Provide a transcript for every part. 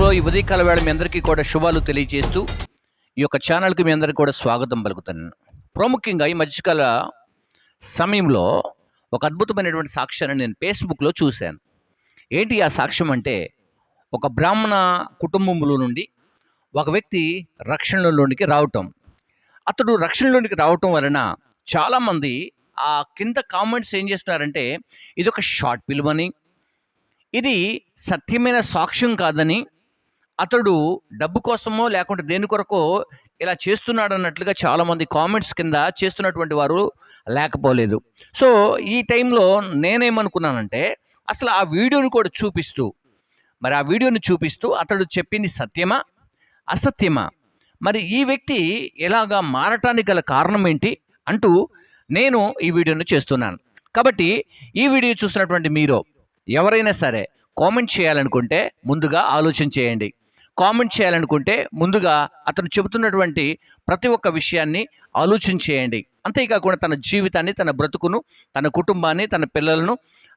సమయంలో ఈ ఉదయకాల వేళ మీ అందరికీ కూడా శుభాలు తెలియజేస్తూ ఈ యొక్క ఛానల్కి మీ అందరికీ కూడా స్వాగతం పలుకుతాను. ప్రాముఖ్యంగా ఈ మధ్యకాల సమయంలో ఒక అద్భుతమైనటువంటి సాక్ష్యాన్ని నేను ఫేస్బుక్లో చూశాను. ఏంటి ఆ సాక్ష్యం అంటే, ఒక బ్రాహ్మణ కుటుంబంలో నుండి ఒక వ్యక్తి రక్షణలోనికి రావటం. అతడు రక్షణలోనికి రావటం వలన చాలామంది ఆ కింద కామెంట్స్ ఏం చేస్తున్నారంటే, ఇది ఒక షార్ట్ ఫిల్మ్ అని, ఇది సత్యమైన సాక్ష్యం కాదని, అతడు డబ్బు కోసమో లేకుంటే దేని కొరకో ఇలా చేస్తున్నాడు అన్నట్లుగా చాలామంది కామెంట్స్ కింద చేస్తున్నటువంటి వారు లేకపోలేదు. సో ఈ టైంలో నేనేమనుకున్నానంటే, అసలు ఆ వీడియోని కూడా చూపిస్తూ, మరి ఆ వీడియోని చూపిస్తూ అతడు చెప్పింది సత్యమా అసత్యమా, మరి ఈ వ్యక్తి ఎలాగా మారటానికి గల కారణం ఏంటి అంటూ నేను ఈ వీడియోని చేస్తున్నాను. కాబట్టి ఈ వీడియో చూసినటువంటి మీరు ఎవరైనా సరే కామెంట్ చేయాలనుకుంటే ముందుగా ఆలోచన చేయండి. కామెంట్ చేయాలనుకుంటే ముందుగా అతను చెబుతున్నటువంటి ప్రతి ఒక్క విషయాన్ని ఆలోచన చేయండి. అంతేకాకుండా తన జీవితాన్ని, తన బ్రతుకును, తన కుటుంబాన్ని, తన పిల్లలను,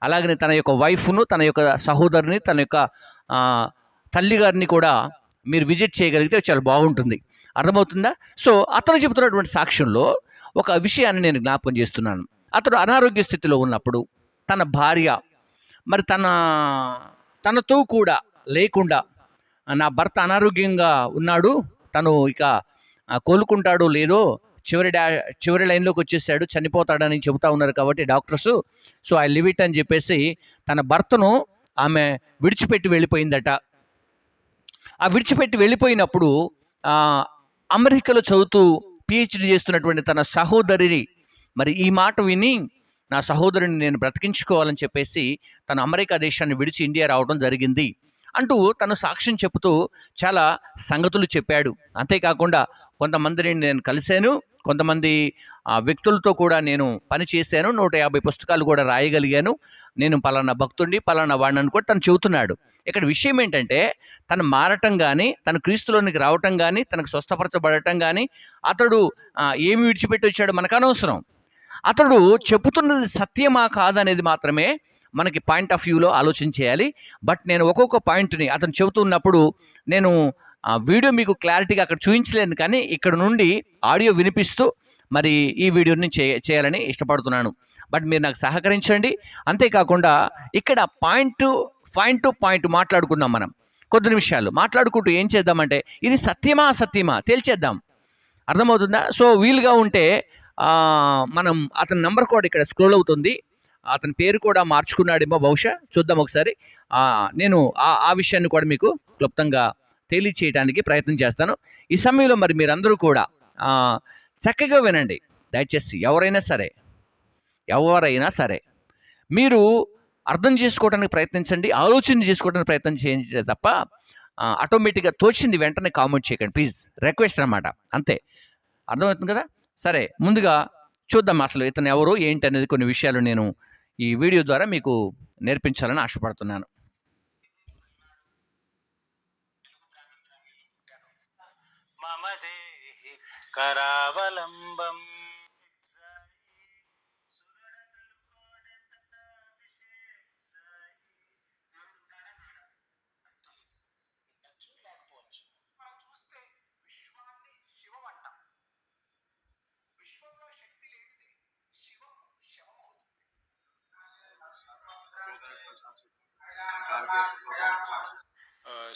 అలాగనే తన యొక్క వైఫ్ను, తన యొక్క సహోదరుని, తన యొక్క తల్లిగారిని కూడా మీరు విజిట్ చేయగలిగితే చాలా బాగుంటుంది. అర్థమవుతుందా? సో అతను చెబుతున్నటువంటి సాక్ష్యంలో ఒక విషయాన్ని నేను జ్ఞాపకం చేస్తున్నాను. అతడు అనారోగ్య స్థితిలో ఉన్నప్పుడు తన భార్య మరి తనతో కూడా లేకుండా, నా భర్త అనారోగ్యంగా ఉన్నాడు, తను ఇక కోలుకుంటాడో లేదో, చివరి లైన్లోకి వచ్చేసాడు, చనిపోతాడని చెబుతా ఉన్నారు కాబట్టి doctors, so I live it అని చెప్పేసి తన భర్తను ఆమె విడిచిపెట్టి వెళ్ళిపోయిందట. ఆ విడిచిపెట్టి వెళ్ళిపోయినప్పుడు అమెరికాలో చదువుతూ పిహెచ్డి చేస్తున్నటువంటి తన సహోదరిని మరి ఈ మాట విని, నా సహోదరుని నేను బ్రతికించుకోవాలని చెప్పేసి తను అమెరికా దేశాన్ని విడిచి ఇండియా రావడం జరిగింది అంటూ తను సాక్ష్యం చెబుతూ చాలా సంగతులు చెప్పాడు. అంతేకాకుండా కొంతమందిని నేను కలిశాను, కొంతమంది వ్యక్తులతో కూడా నేను పని చేశాను, 150 పుస్తకాలు కూడా రాయగలిగాను, నేను పలానా భక్తుడిని, పలానా వాడిని అని కూడా తను చెబుతున్నాడు. ఇక్కడ విషయం ఏంటంటే, తను మారటం కానీ, తను క్రీస్తులోనికి రావటం కానీ, తనకు స్వస్థపరచబడటం కానీ, అతడు ఏమి విడిచిపెట్టి వచ్చాడో మనకు అనవసరం. అతడు చెబుతున్నది సత్యమా కాదనేది మాత్రమే మనకి పాయింట్ ఆఫ్ వ్యూలో ఆలోచన చేయాలి. బట్ నేను ఒక్కొక్క పాయింట్ని అతను చెబుతున్నప్పుడు నేను వీడియో మీకు క్లారిటీగా అక్కడ చూపించలేను, కానీ ఇక్కడ నుండి ఆడియో వినిపిస్తూ మరి ఈ వీడియోని చేయాలని ఇష్టపడుతున్నాను. బట్ మీరు నాకు సహకరించండి. అంతేకాకుండా ఇక్కడ పాయింట్ టు పాయింట్ మాట్లాడుకుందాం. మనం కొద్ది నిమిషాలు మాట్లాడుకుంటూ ఏం చేద్దామంటే, ఇది సత్యమా అసత్యమా తేల్చేద్దాం. అర్థమవుతుందా? సో వీలుగా ఉంటే మనం అతని నెంబర్ కూడా ఇక్కడ స్క్రోల్ అవుతుంది, అతని పేరు కూడా మార్చుకున్నాడేమో బహుశా, చూద్దాం ఒకసారి. నేను ఆ విషయాన్ని కూడా మీకు క్లుప్తంగా తెలియచేయడానికి ప్రయత్నం చేస్తాను. ఈ సమయంలో మరి మీరందరూ కూడా చక్కగా వినండి దయచేసి. ఎవరైనా సరే మీరు అర్థం చేసుకోవడానికి ప్రయత్నించండి, ఆలోచన చేసుకోవడానికి ప్రయత్నం చేయండి తప్ప ఆటోమేటిక్గా తోచింది వెంటనే కామెంట్ చేయకండి ప్లీజ్. రిక్వెస్ట్ అన్నమాట, అంతే. అర్థమవుతుంది కదా? సరే, ముందుగా చూద్దాం అసలు ఇతను ఎవరు ఏంటి అనేది కొన్ని విషయాలు నేను ఈ వీడియో ద్వారా మీకు నేర్పించాలని ఆశపడుతున్నాను. కరావలంబం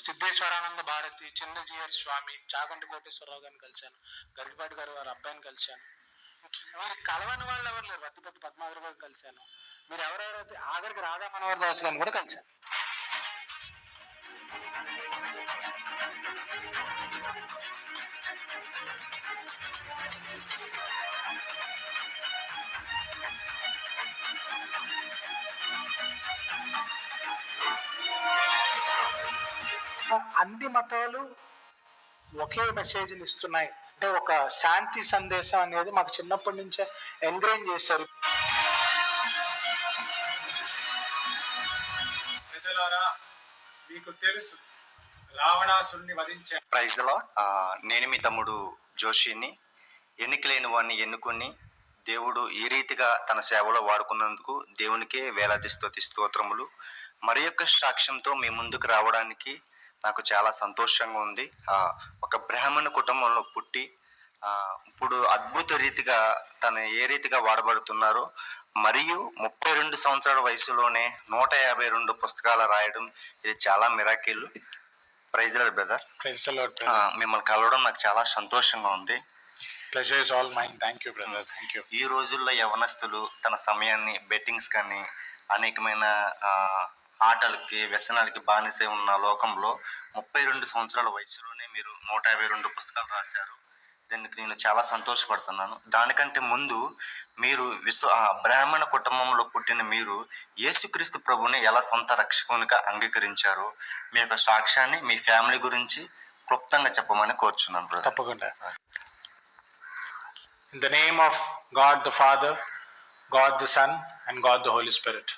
సిద్ధేశ్వరానంద భారతి, చిన్నజీయర్ స్వామి, చాగంటి కోటేశ్వరరావు గారిని కలిశాను, గరికపాటి గారు వారి అబ్బాయిని కలిశాను. మీరు కలవని వాళ్ళు ఎవరు లేరు. వత్తిపత్తి పద్మావతి గారిని కలిశాను. మీరు ఎవరెవరైతే ఆఖరికి రాధా మనోహర్ దాస్ గారిని కూడా కలిశాను. అన్ని మతాలు ఒకే మెసేజ్లు ఇస్తున్నాయి. అంటే ఒక శాంతి సందేశం అనేది మాకు చిన్నప్పటి నుంచే ఎంకరేజ్ చేశారు. ప్రజలారా, మీకు తెలుసు రావణాసురుని వధించే. Praise the lord. నేను మీ తమ్ముడు జోషిని. ఎన్నికలేని వాడిని ఎన్నుకొని దేవుడు ఈ రీతిగా తన సేవలో వాడుకున్నందుకు దేవునికే వేలాది స్తుతి స్తోత్రములు. మరి యొక్క సాక్ష్యంతో మీ ముందుకు రావడానికి నాకు చాలా సంతోషంగా ఉంది. ఒక బ్రాహ్మణ కుటుంబంలో పుట్టి ఇప్పుడు అద్భుత రీతిగా తను ఏ రీతిగా వాడబడుతున్నారో, మరియు 32 సంవత్సరాల వయసులోనే 152 పుస్తకాలు రాయడం, ఇది చాలా miracle. Praise Lord brother. Praise the Lord brother. మిమ్మల్ని కలవడం నాకు చాలా సంతోషంగా ఉంది. Pleasure is all mine. Thank you brother. Thank you. ఈ రోజుల్లో యవనస్తులు తన సమయాన్ని బెట్టింగ్స్ కానీ అనేకమైన ఆటలకి వ్యసనాలకి బానిసై ఉన్న లోకంలో 32 సంవత్సరాల వయసులోనే మీరు 152 పుస్తకాలు రాశారు. దీనికి నేను చాలా సంతోషపడుతున్నాను. దానికంటే ముందు మీరు బ్రాహ్మణ కుటుంబంలో పుట్టిన మీరు యేసుక్రీస్తు ప్రభుని ఎలా సొంత రక్షకునిగా అంగీకరించారో మీ యొక్క సాక్ష్యాన్ని, మీ ఫ్యామిలీ గురించి క్లుప్తంగా చెప్పమని కోరుచున్నాను. తప్పకుండా. In the name of God the Father, God the Son, and God the Holy Spirit.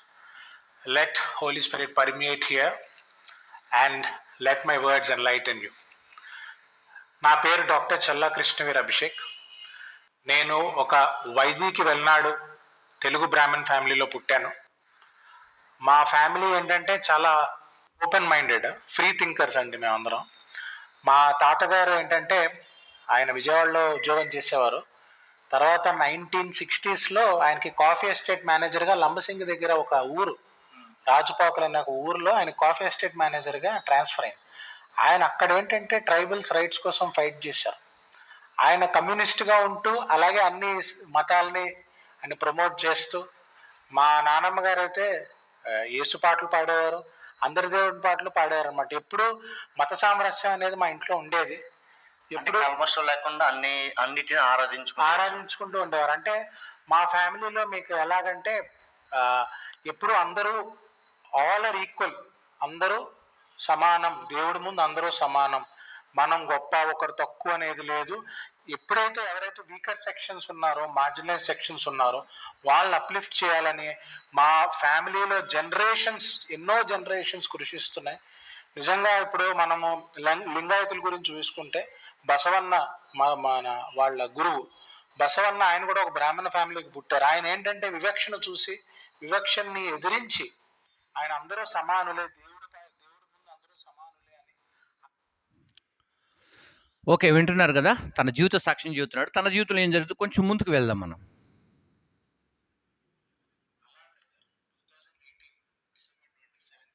Let Holy Spirit permeate here and let my words enlighten you. నా పేరు డాక్టర్ చల్లా కృష్ణవీర్ అభిషేక్. నేను ఒక వైదికి వెళ్ళినాడు తెలుగు బ్రాహ్మణ్ ఫ్యామిలీలో పుట్టాను. మా ఫ్యామిలీ ఏంటంటే చాలా ఓపెన్ మైండెడ్, ఫ్రీ థింకర్స్ అండి మేమందరం. మా తాతగారు ఏంటంటే ఆయన విజయవాడలో ఉద్యోగం చేసేవారు. తర్వాత 1960s ఆయనకి కాఫీ ఎస్టేట్ మేనేజర్గా లంబసింగి దగ్గర ఒక ఊరు రాజుపాకులు అనే ఒక ఊరిలో ఆయన కాఫీ ఎస్టేట్ మేనేజర్గా ట్రాన్స్ఫర్ అయింది. ఆయన అక్కడ ఏంటంటే ట్రైబల్స్ రైట్స్ కోసం ఫైట్ చేశారు. ఆయన కమ్యూనిస్ట్గా ఉంటూ అలాగే అన్ని మతాలని ఆయన ప్రమోట్ చేస్తూ, మా నాన్నమ్మ గారు అయితే యేసు పాటలు పాడేవారు, అందరి దేవుడి పాటలు పాడేవారు అనమాట. ఎప్పుడు మత సామరస్యం అనేది మా ఇంట్లో ఉండేది. ఎప్పుడు కల్మషం లేకుండా అన్నిటిని ఆరాధించుకుంటూ ఉండేవారు. అంటే మా ఫ్యామిలీలో మీకు ఎలాగంటే ఎప్పుడు అందరూ ఆల్ ఆర్ ఈక్వల్, అందరూ సమానం, దేవుడి ముందు అందరూ సమానం, మనం గొప్ప ఒకరు తక్కువ అనేది లేదు. ఎప్పుడైతే ఎవరైతే వీకర్ సెక్షన్స్ ఉన్నారో, మార్జినలైజ్ సెక్షన్స్ ఉన్నారో వాళ్ళని అప్లిఫ్ట్ చేయాలని మా ఫ్యామిలీలో ఎన్నో జనరేషన్స్ కృషిస్తున్నాయి. నిజంగా ఇప్పుడు మనము లింగాయతుల గురించి చూసుకుంటే బసవన్న మన వాళ్ళ గురువు బసవన్న, ఆయన కూడా ఒక బ్రాహ్మణ ఫ్యామిలీకి పుట్టారు. ఆయన ఏంటంటే వివక్షను చూసి, వివక్షని ఎదిరించి ఆయన అందరూ సమానులే, దేవుడి ముందు అందరూ సమానులే అని. ఓకే, వింటున్నారు కదా, తన జీవిత సాక్ష్యం చెబుతున్నాడు. తన జీవితంలో ఏం జరుగుతుంది కొంచెం ముందుకు వెళ్దాం మనం.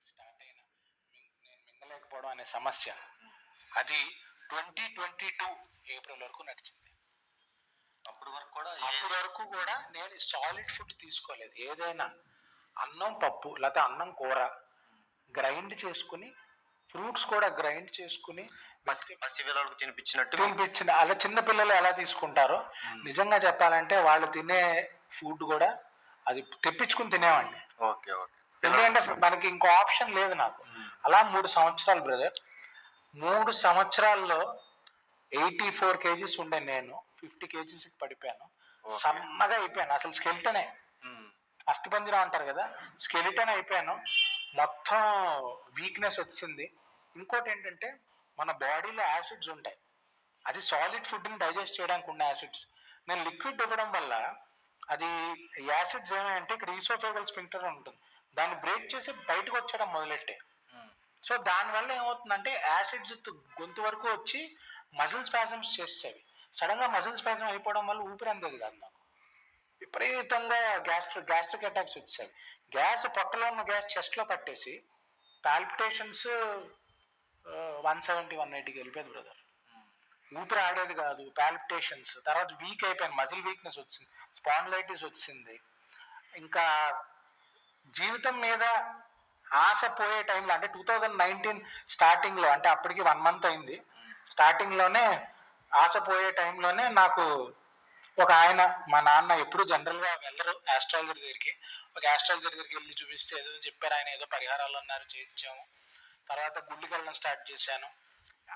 స్టార్ట్ అయిన నేను మింగలేకపోవడం అనే సమస్య అది 2022 ఏప్రిల్ వరకు నడిచింది. అప్పటి వరకు కూడా నేను సాలిడ్ ఫుడ్ తీసుకోలేదు. ఏదైనా అన్నం పప్పు లేకపోతే అన్నం కూర గ్రైండ్ చేసుకుని, ఫ్రూట్స్ కూడా గ్రైండ్ చేసుకుని తినిపించిన అలా చిన్నపిల్లలు ఎలా తీసుకుంటారో నిజంగా చెప్పాలంటే వాళ్ళు తినే ఫుడ్ కూడా అది తెప్పించుకుని తినేవాడిని. ఎందుకంటే మనకి ఇంకో ఆప్షన్ లేదు నాకు. అలా 3 సంవత్సరాలు బ్రదర్. 3 సంవత్సరాల్లో 84 kgs ఉండే నేను 50 kgs పడిపోయాను. సన్నగా అయిపోయాను. అసలు స్కెలిటనే, అస్థిపంజరం అంటారు కదా, స్కెలిటన్ అయిపోయాను. మొత్తం వీక్నెస్ వచ్చింది. ఇంకోటి ఏంటంటే మన బాడీలో యాసిడ్స్ ఉంటాయి, అది సాలిడ్ ఫుడ్ని డైజెస్ట్ చేయడానికి ఉన్న యాసిడ్స్. నేను లిక్విడ్ ఇవ్వడం వల్ల అది యాసిడ్స్ ఏమంటే ఇక్కడ ఈసోఫేగల్ స్ఫింక్టర్ ఉంటుంది, దాన్ని బ్రేక్ చేసి బయటకు వచ్చేయడం మొదలెట్టే. సో దానివల్ల ఏమవుతుందంటే యాసిడ్స్ గొంతు వరకు వచ్చి మజిల్ స్పాజమ్స్ చేసేవి. సడన్గా మజిల్ స్పాజం అయిపోవడం వల్ల ఊపిరి అందేది కాదు నాకు. విపరీతంగా గ్యాస్ట్రిక్ అటాక్స్ వచ్చేవి. గ్యాస్ పొట్టలో ఉన్న గ్యాస్ చెస్ట్లో పట్టేసి పాల్పిటేషన్స్ 170-180కి వెళ్ళిపోయింది బ్రదర్. ఊపిరి ఆడేది కాదు, పాల్పిటేషన్స్. తర్వాత వీక్ అయిపోయాను, మజిల్ వీక్నెస్ వచ్చింది, స్పాండిలైటిస్ వచ్చింది. ఇంకా జీవితం మీద ఆశ పోయే టైంలో, అంటే 2019 స్టార్టింగ్లో, అంటే అప్పటికి 1 month అయింది, స్టార్టింగ్లోనే ఆశ పోయే టైంలోనే నాకు ఒక ఆయన, మా నాన్న ఎప్పుడు జనరల్గా వెళ్ళరు ఆస్ట్రాలజర్ దగ్గరికి, ఒక ఆస్ట్రాలజర్ దగ్గరికి వెళ్ళి చూపిస్తే ఏదో చెప్పారు, ఆయన ఏదో పరిహారాలు అన్నారు, చేయించాము. తర్వాత గుళ్ళకి వెళ్ళడం స్టార్ట్ చేశాను.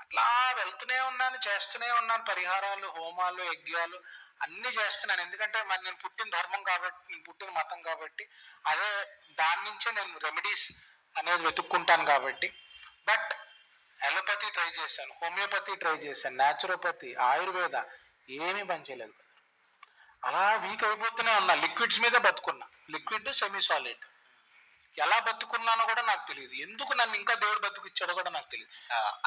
అట్లా వెళ్తూనే ఉన్నాను, చేస్తూనే ఉన్నాను. పరిహారాలు, హోమాలు, యజ్ఞాలు అన్నీ చేస్తున్నాను. ఎందుకంటే మరి నేను పుట్టిన ధర్మం కాబట్టి, నేను పుట్టిన మతం కాబట్టి, అదే దాని నుంచే నేను రెమెడీస్ అనేది వెతుక్కుంటాను కాబట్టి. బట్ అలోపతి ట్రై చేశాను, హోమియోపతి ట్రై చేశాను, న్యాచురోపతి, ఆయుర్వేద, ఏమీ పనిచేయలేదు. అలా వీక్ అయిపోతూనే ఉన్నా. లిక్విడ్స్ మీద బతుకున్నా, లిక్విడ్, సెమీ సాలిడ్. ఎలా బతుకున్నానో కూడా నాకు తెలియదు, ఎందుకు నన్ను ఇంకా దేవుడు బతుకిచ్చాడో కూడా నాకు తెలియదు.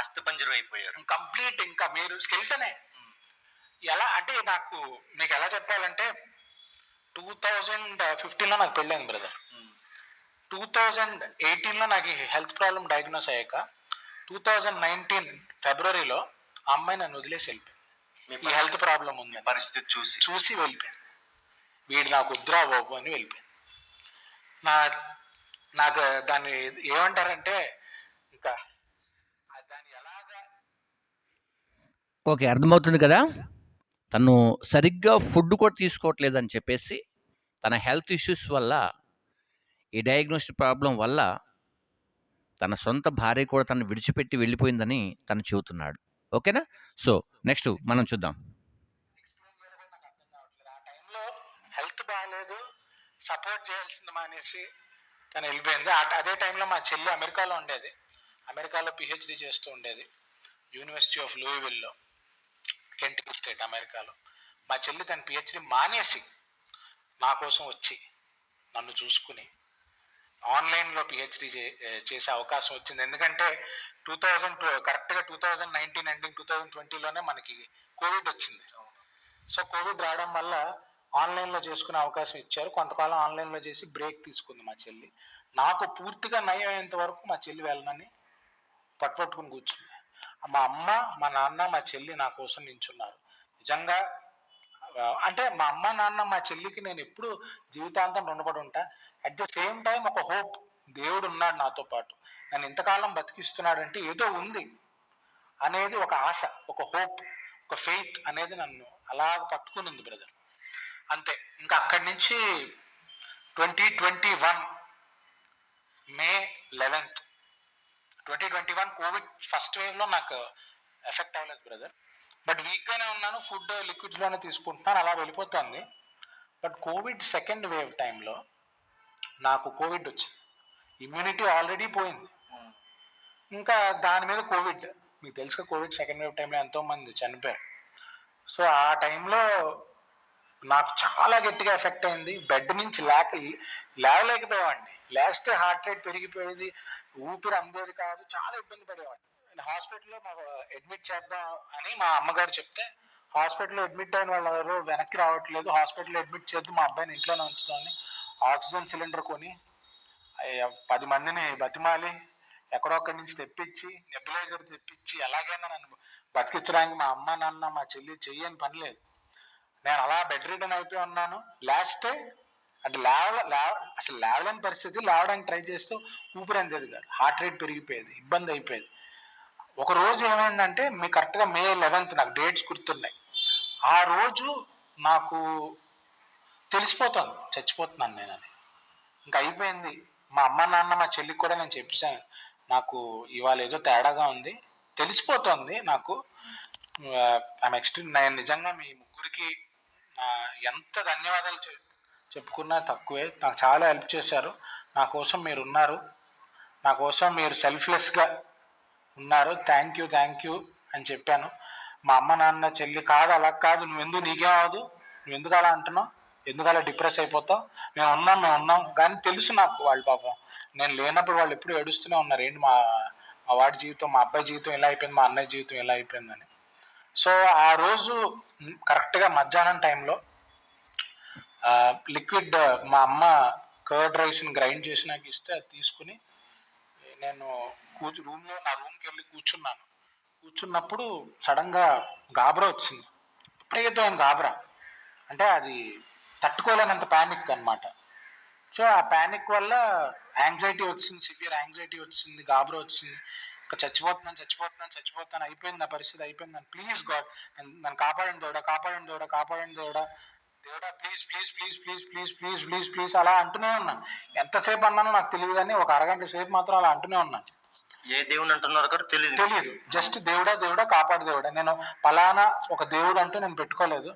అస్థిపంజరం అయిపోయారు. కంప్లీట్ ఇంకా మీరు స్కెల్టనే. ఎలా అంటే నాకు మీకు ఎలా చెప్పాలంటే 2015లో నాకు పెళ్ళైంది బ్రదర్. 2018లో నాకు హెల్త్ ప్రాబ్లం డయాగ్నోస్ అయ్యాక 2019 ఫిబ్రవరిలో ఆ అమ్మాయి నన్ను వదిలేసి వెళ్ళిపోయింది. ఈ హెల్త్ ప్రాబ్లం ఉంది పరిస్థితి చూసి వెళ్ళిపోయింది. వీడు నాకు వద్దురా బాబు అని వెళ్ళిపోయింది. నాకు దాన్ని ఏమంటారంటే ఇంకా దాన్ని ఎలాగా. ఓకే, అర్థమవుతుంది కదా. తను సరిగ్గా ఫుడ్ కూడా తీసుకోవట్లేదని చెప్పేసి తన హెల్త్ ఇష్యూస్ వల్ల, ఈ డయాగ్నోస్టిక్ ప్రాబ్లం వల్ల తన సొంత భార్య కూడా తను విడిచిపెట్టి వెళ్ళిపోయిందని తను చెబుతున్నాడు. ఓకేనా? సో నెక్స్ట్ మనం చూద్దాం. ఆ టైంలో హెల్త్ బాగాలేదు, సపోర్ట్ చేయాల్సింది మానేసి తను వెళ్ళిపోయింది. అదే టైంలో మా చెల్లి అమెరికాలో ఉండేది. అమెరికాలో పిహెచ్డి చేస్తూ ఉండేది, యూనివర్సిటీ ఆఫ్ లూయివిల్లో, కెంటకీ స్టేట్ అమెరికాలో. మా చెల్లి తన పిహెచ్డి మానేసి నా కోసం వచ్చి నన్ను చూసుకుని ఆన్లైన్లో పిహెచ్డి చేసే అవకాశం వచ్చింది. ఎందుకంటే 2019 ఎండింగ్ 2020లోనే మనకి కోవిడ్ వచ్చింది. సో కోవిడ్ రావడం వల్ల ఆన్లైన్లో చేసుకునే అవకాశం ఇచ్చారు. కొంతకాలం ఆన్లైన్లో చేసి బ్రేక్ తీసుకుంది మా చెల్లి. నాకు పూర్తిగా నయం అయ్యేంత వరకు మా చెల్లి వెళ్ళనని పట్టుకుని కూర్చుంది. మా అమ్మ, మా నాన్న, మా చెల్లి నా కోసం నించున్నారు. నిజంగా అంటే మా అమ్మ, నాన్న, మా చెల్లికి నేను ఎప్పుడు జీవితాంతం రుణపడి ఉంటా. అట్ ద సేమ్ టైం ఒక హోప్, దేవుడు ఉన్నాడు నాతో పాటు, నన్ను ఇంతకాలం బతికిస్తున్నాడంటే ఏదో ఉంది అనేది ఒక ఆశ, ఒక హోప్, ఒక ఫెయిత్ అనేది నన్ను అలా పట్టుకునింది బ్రదర్. అంతే. ఇంకా అక్కడి నుంచి 2021 మే 11th 2021 కోవిడ్ ఫస్ట్ వేవ్లో నాకు ఎఫెక్ట్ అవ్వలేదు బ్రదర్. బట్ వీక్గానే ఉన్నాను, ఫుడ్ లిక్విడ్స్లోనే తీసుకుంటున్నాను, అలా వెళ్ళిపోతుంది. బట్ కోవిడ్ సెకండ్ వేవ్ టైంలో నాకు కోవిడ్ వచ్చింది. ఇమ్యూనిటీ ఆల్రెడీ పోయింది, ఇంకా దాని మీద కోవిడ్. మీకు తెలుసుగా కోవిడ్ సెకండ్ వేవ్ టైంలో ఎంతోమంది చనిపోయారు. సో ఆ టైంలో నాకు చాలా గట్టిగా ఎఫెక్ట్ అయింది. బెడ్ నుంచి లేవలేకపోయేవాడిని. లేస్తే హార్ట్ రేట్ పెరిగిపోయేది, ఊపిరి అందేది కాదు, చాలా ఇబ్బంది పడేవాడిని. హాస్పిటల్లో మాకు అడ్మిట్ చేద్దాం అని మా అమ్మగారు చెప్తే, హాస్పిటల్లో అడ్మిట్ అయిన వాళ్ళు ఎవరు వెనక్కి రావట్లేదు, హాస్పిటల్లో అడ్మిట్ చేద్దాం, మా అబ్బాయిని ఇంట్లోనే ఉంచుతామని ఆక్సిజన్ సిలిండర్ కొని 10 మందిని బతిమాలి ఎక్కడో అక్కడి నుంచి తెప్పించి, నెబులైజర్ తెప్పించి, ఎలాగైనా నన్ను బతికించడానికి మా అమ్మ, నాన్న, మా చెల్లి చెయ్యని పని లేదు. నేను అలా బెడ్ రిడన్ అయిపోయి ఉన్నాను. లేస్తే అంటే అసలు లేవలేని పరిస్థితి. లేవడానికి ట్రై చేస్తూ ఊపిరి అందేది కాదు, హార్ట్ రేట్ పెరిగిపోయేది, ఇబ్బంది అయిపోయేది. ఒక రోజు ఏమైందంటే, మీకు కరెక్ట్గా మే 11th నాకు డేట్స్ గుర్తున్నాయి. ఆ రోజు నాకు తెలిసిపోతాను చచ్చిపోతున్నాను నేనని. ఇంకా అయిపోయింది. మా అమ్మ, నాన్న, మా చెల్లికి కూడా నేను చెప్పేశాను, నాకు ఇవాళ ఏదో తేడాగా ఉంది, తెలిసిపోతుంది నాకు. నేను నిజంగా మీ ముగ్గురికి ఎంత ధన్యవాదాలు చెప్పుకున్నా తక్కువే. నాకు చాలా హెల్ప్ చేశారు. నా కోసం మీరు ఉన్నారు, నా కోసం మీరు సెల్ఫ్లెస్గా ఉన్నారు. థ్యాంక్ యూ అని చెప్పాను. మా అమ్మ, నాన్న, చెల్లి కాదు, అలా కాదు, నీకేం అవ్వదు, నువ్వు ఎందుకు అలా అంటున్నావు, ఎందుకు అలా డిప్రెస్ అయిపోతావు, మేము ఉన్నాం. కానీ తెలుసు నాకు, వాళ్ళు పాపం నేను లేనప్పుడు వాళ్ళు ఎప్పుడు ఏడుస్తూనే ఉన్నారు, ఏంటి మా వాడి జీవితం, మా అబ్బాయి జీవితం ఇలా అయిపోయింది, మా అన్నయ్య జీవితం ఇలా అయిపోయిందని. సో ఆ రోజు కరెక్ట్గా మధ్యాహ్నం టైంలో లిక్విడ్ మా అమ్మ కర్డ్ రైస్ని గ్రైండ్ చేసి నాకు ఇస్తే అది తీసుకుని నేను నా రూమ్కి వెళ్ళి కూర్చున్నప్పుడు సడన్గా గాబరా వచ్చింది, విపరీతమైన గాబరా. అంటే అది తట్టుకోలేనంత ప్యానిక్ అనమాట. సో ఆ ప్యానిక్ వల్ల యాంగ్జైటీ వచ్చింది, సివియర్ యాంగ్జైటీ వచ్చింది, గాబరా వచ్చింది. ఇంకా చచ్చిపోతాను, అయిపోయింది నా పరిస్థితి, అయిపోయింది. ప్లీజ్ గాడ్, నన్ను కాపాడండి దేవుడా, ప్లీజ్ అలా అంటూనే ఉన్నాను. ఎంతసేపు అన్నానో నాకు తెలియదు, కానీ ఒక అరగంట సేపు మాత్రం అలా అంటూనే ఉన్నాను. ఏ దేవుడు అంటున్నారో కూడా తెలియదు. జస్ట్ దేవుడా కాపాడు దేవుడా. నేను పలానా ఒక దేవుడు అంటూ నేను పెట్టుకోలేదు.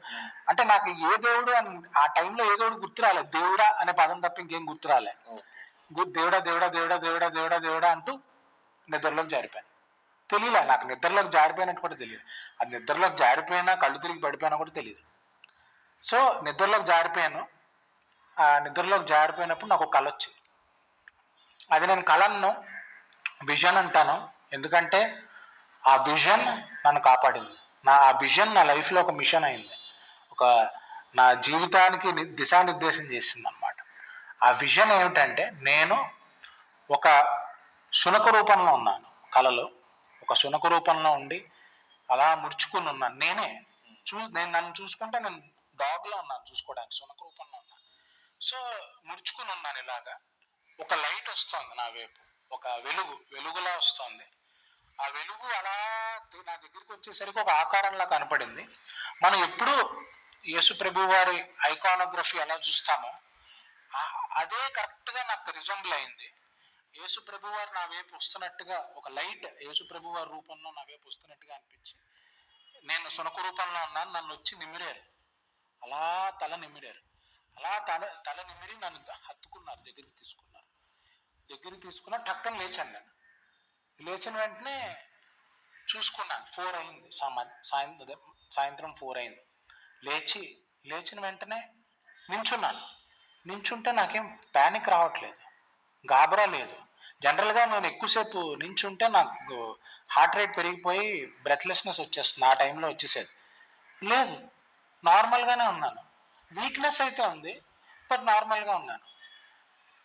అంటే నాకు ఏ దేవుడు అని ఆ టైంలో ఏ దేవుడు గుర్తు రాలేదు, దేవుడా అనే పదం తప్ప ఇంకేం గుర్తు రాలే. దేవుడా అంటూ నిద్రలోకి జారిపోయాను. తెలియలే నాకు, నిద్రలోకి జారిపోయినట్టు కూడా తెలియదు. అది నిద్రలోకి జారిపోయినా కళ్ళు తిరిగి పడిపోయినా కూడా తెలియదు. సో నిద్రలోకి జారిపోయాను. ఆ నిద్రలోకి జారిపోయినప్పుడు నాకు ఒక కళ వచ్చింది. అది నేను కలను విజన్ అంటాను, ఎందుకంటే ఆ విజన్ నన్ను కాపాడింది. ఆ విజన్ నా లైఫ్లో ఒక మిషన్ అయింది, నా జీవితానికి దిశానిర్దేశం చేసింది అన్నమాట. ఆ విజన్ ఏమిటంటే, నేను ఒక శునక రూపంలో ఉన్నాను కలలో. ఒక శునక రూపంలో ఉండి అలా ముడుచుకుని ఉన్నాను. నేను నన్ను చూసుకుంటే నేను డాగ్లో ఉన్నాను, చూసుకోవడానికి శునక రూపంలో ఉన్నాను. సో ముడుచుకుని ఉన్నాను ఇలాగా. ఒక లైట్ వస్తుంది నా వైపు, ఒక వెలుగులా వస్తుంది. ఆ వెలుగు అలా నా దగ్గరికి వచ్చేసరికి ఒక ఆకారంలా కనపడింది. మనం ఎప్పుడు యేసు ప్రభు వారి ఐకానోగ్రఫీ ఎలా చూస్తామో అదే కరెక్ట్గా నాకు రిజంబుల్ అయింది. యేసు ప్రభు వారు నా వైపు వస్తున్నట్టుగా, ఒక లైట్ యేసు ప్రభు వారి రూపంలో నా వైపు వస్తున్నట్టుగా అనిపించి, నేను శునక రూపంలో ఉన్నాను. నన్ను వచ్చి నిమిరారు, అలా తల నిమిరారు. అలా తల నిమిరి నన్ను హత్తుకున్నారు, దగ్గరికి తీసుకున్నా టక్కన లేచాను. నేను లేచిన వెంటనే చూసుకున్నాను, 4 అయింది, సాయంత్రం 4 అయింది. లేచిన వెంటనే నించుంటే నాకేం ప్యానిక్ రావట్లేదు, గాబరా లేదు. జనరల్గా నేను ఎక్కువసేపు నించుంటే నాకు హార్ట్ రేట్ పెరిగిపోయి బ్రెత్లెస్నెస్ వచ్చేస్తుంది, ఆ టైంలో వచ్చేసేది. లేదు, నార్మల్గానే ఉన్నాను. వీక్నెస్ అయితే ఉంది, బట్ నార్మల్గా ఉన్నాను.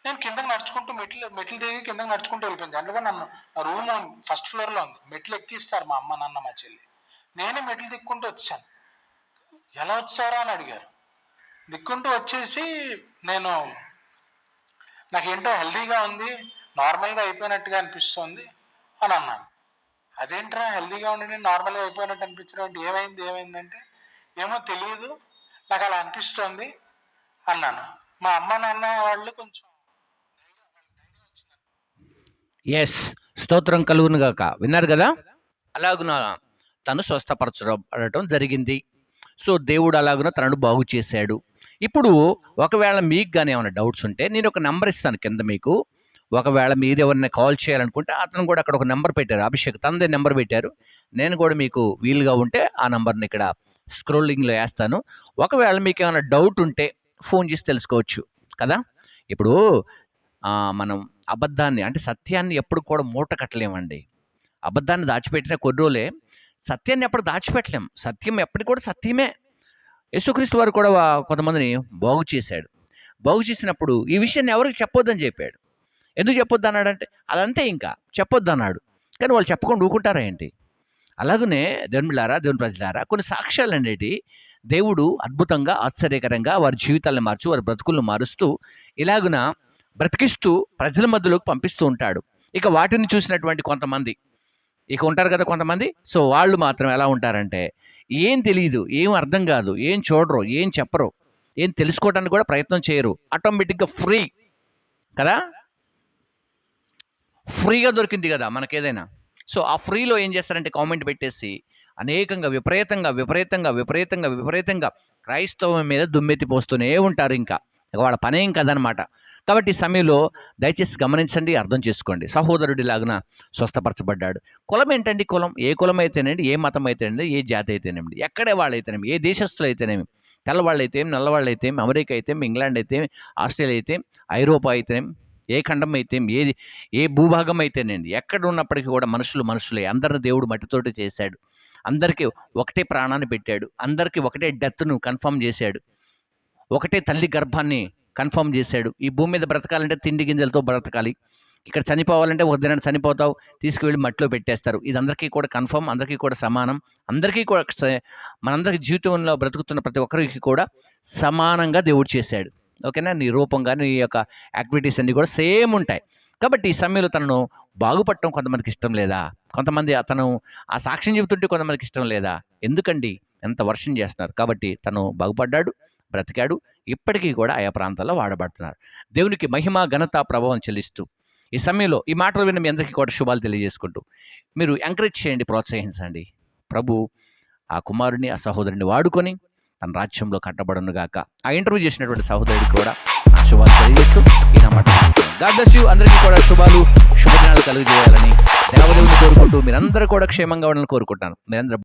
నేను కిందకి నడుచుకుంటూ మెట్లు దిగి కిందకి నడుచుకుంటూ వెళ్ళిపోయాను. జనరల్గా నన్ను రూమ్ ఫస్ట్ ఫ్లోర్లో ఉంది, మెట్లు ఎక్కిస్తారు మా అమ్మ నాన్న మా చెల్లి. నేనే మెట్లు దిక్కుంటూ వచ్చాను. ఎలా వచ్చారా అని అడిగారు. దిక్కుంటూ వచ్చేసి నాకేంటో హెల్దీగా ఉంది, నార్మల్గా అయిపోయినట్టుగా అనిపిస్తుంది అని అన్నాను. అదేంట్రా హెల్దీగా ఉండి నేను నార్మల్గా అయిపోయినట్టు అనిపించడం అంటే ఏమైందంటే, ఏమో తెలియదు, నాకు అలా అనిపిస్తుంది అన్నాను. మా అమ్మ నాన్న వాళ్ళు కొంచెం ఎస్, స్తోత్రం కలుగును గాక. విన్నారు కదా, అలాగున తను స్వస్థపరచబడటం జరిగింది. సో దేవుడు అలాగున తనను బాగు చేశాడు. ఇప్పుడు ఒకవేళ మీకు కానీ ఏమైనా డౌట్స్ ఉంటే నేను ఒక నెంబర్ ఇస్తాను కింద మీకు. ఒకవేళ మీరు ఎవరైనా కాల్ చేయాలనుకుంటే అతను కూడా అక్కడ ఒక నెంబర్ పెట్టారు, అభిషేక్ తనదే నెంబర్ పెట్టారు. నేను కూడా మీకు వీలుగా ఉంటే ఆ నెంబర్ని ఇక్కడ స్క్రోలింగ్లో వేస్తాను. ఒకవేళ మీకు ఏమైనా డౌట్ ఉంటే ఫోన్ చేసి తెలుసుకోవచ్చు కదా. ఇప్పుడు మనం అబద్ధాన్ని అంటే సత్యాన్ని ఎప్పుడు కూడా మూట కట్టలేమండి. అబద్ధాన్ని దాచిపెట్టిన కొన్ని రోజులే, సత్యాన్ని ఎప్పుడు దాచిపెట్టలేం. సత్యం ఎప్పటికి కూడా సత్యమే. యేసుక్రీస్తు వారు కూడా కొంతమందిని బాగు చేశాడు. బాగు చేసినప్పుడు ఈ విషయాన్ని ఎవరికి చెప్పొద్దని చెప్పాడు. ఎందుకు చెప్పొద్దు అన్నాడంటే అదంతే, ఇంకా చెప్పొద్దు అన్నాడు. కానీ వాళ్ళు చెప్పకుండా ఊరుకుంటారా ఏంటి? అలాగనే దేవుని ప్రజలారా, కొన్ని సాక్ష్యాలు అనేటి దేవుడు అద్భుతంగా ఆశ్చర్యకరంగా వారి జీవితాలను మార్చి వారి బ్రతుకులను మారుస్తూ ఇలాగున బ్రతికిస్తూ ప్రజల మధ్యలోకి పంపిస్తూ ఉంటాడు. ఇక వాటిని చూసినటువంటి కొంతమంది ఇక ఉంటారు కదా కొంతమంది. సో వాళ్ళు మాత్రం ఎలా ఉంటారంటే, ఏం తెలియదు, ఏం అర్థం కాదు, ఏం చూడరు, ఏం చెప్పరు, ఏం తెలుసుకోవడానికి కూడా ప్రయత్నం చేయరు. ఆటోమేటిక్గా ఫ్రీ కదా, ఫ్రీగా దొరికింది కదా మనకేదైనా. సో ఆ ఫ్రీలో ఏం చేస్తారంటే కామెంట్ పెట్టేసి అనేకంగా విపరీతంగా క్రైస్తవం మీద దుమ్మెత్తి పోస్తూనే ఉంటారు. ఇంకా వాళ్ళ పనేం కదనమాట. కాబట్టి ఈ సమయంలో దయచేసి గమనించండి, అర్థం చేసుకోండి. సహోదరుడి లాగున స్వస్థపరచబడ్డాడు. కులం ఏంటండి? కులం ఏ కులం అయితేనండి, ఏ మతం అయితేనండి, ఏ జాతి అయితేనేమి, ఎక్కడే వాళ్ళైతేనేమి, ఏ దేశస్తులు అయితేనేమి, తెల్లవాళ్ళు అయితే, నల్లవాళ్ళు అయితే, అమెరికా అయితే, ఇంగ్లాండ్ అయితే, ఆస్ట్రేలియా అయితే, ఐరోపా అయితేనేమి, ఏ ఖండం అయితే, ఏ భూభాగం అయితేనండి, ఎక్కడ ఉన్నప్పటికీ కూడా మనుషులే. అందరిని దేవుడు మట్టితోటి చేశాడు. అందరికీ ఒకటే ప్రాణాన్ని పెట్టాడు. అందరికీ ఒకటే డెత్ను కన్ఫర్మ్ చేశాడు. ఒకటే తల్లి గర్భాన్ని కన్ఫర్మ్ చేశాడు. ఈ భూమి మీద బ్రతకాలంటే తిండి గింజలతో బ్రతకాలి. ఇక్కడ చనిపోవాలంటే ఒక దినాన్ని చనిపోతావు, తీసుకువెళ్ళి మట్టిలో పెట్టేస్తారు. ఇది అందరికీ కూడా కన్ఫర్మ్, అందరికీ కూడా సమానం. అందరికీ కూడా మనందరికీ జీవితంలో బ్రతుకుతున్న ప్రతి ఒక్కరికి కూడా సమానంగా దేవుడు చేశాడు. ఓకేనా? నీ రూపంగా నీ యొక్క యాక్టివిటీస్ అన్నీ కూడా సేమ్ ఉంటాయి. కాబట్టి ఈ సమయంలో తనను బాగుపడటం కొంతమందికి ఇష్టం లేదా? కొంతమంది అతను ఆ సాక్ష్యం చెబుతుంటే కొంతమందికి ఇష్టం లేదా? ఎందుకండి ఎంత వర్షం చేస్తున్నారు? కాబట్టి తను బాగుపడ్డాడు, బ్రతికాడు. ఇప్పటికీ కూడా ఆయా ప్రాంతాల్లో వాడబడుతున్నారు. దేవునికి మహిమ, ఘనత, ప్రభావం చెల్లిస్తూ ఈ సమయంలో ఈ మాటలు విన్న మీ అందరికీ కూడా శుభాలు తెలియజేసుకుంటూ మీరు ఎంకరేజ్ చేయండి, ప్రోత్సహించండి. ప్రభు ఆ కుమారుని, ఆ సహోదరుని వాడుకొని తన రాజ్యంలో కట్టబడను గాక. ఆ ఇంటర్వ్యూ చేసినటువంటి సహోదరుడికి కూడా నా శుభాలు తెలియజేస్తూ ఈ నా మాట గాడ్ బ్లెస్ యు. అందరికీ కూడా శుభాలు, శుభదినాలు కలుగజేయాలని దేవదేవుని కోరుకుంటూ మీరందరూ కూడా క్షేమంగా ఉండాలని కోరుకుంటాను. మీరందరూ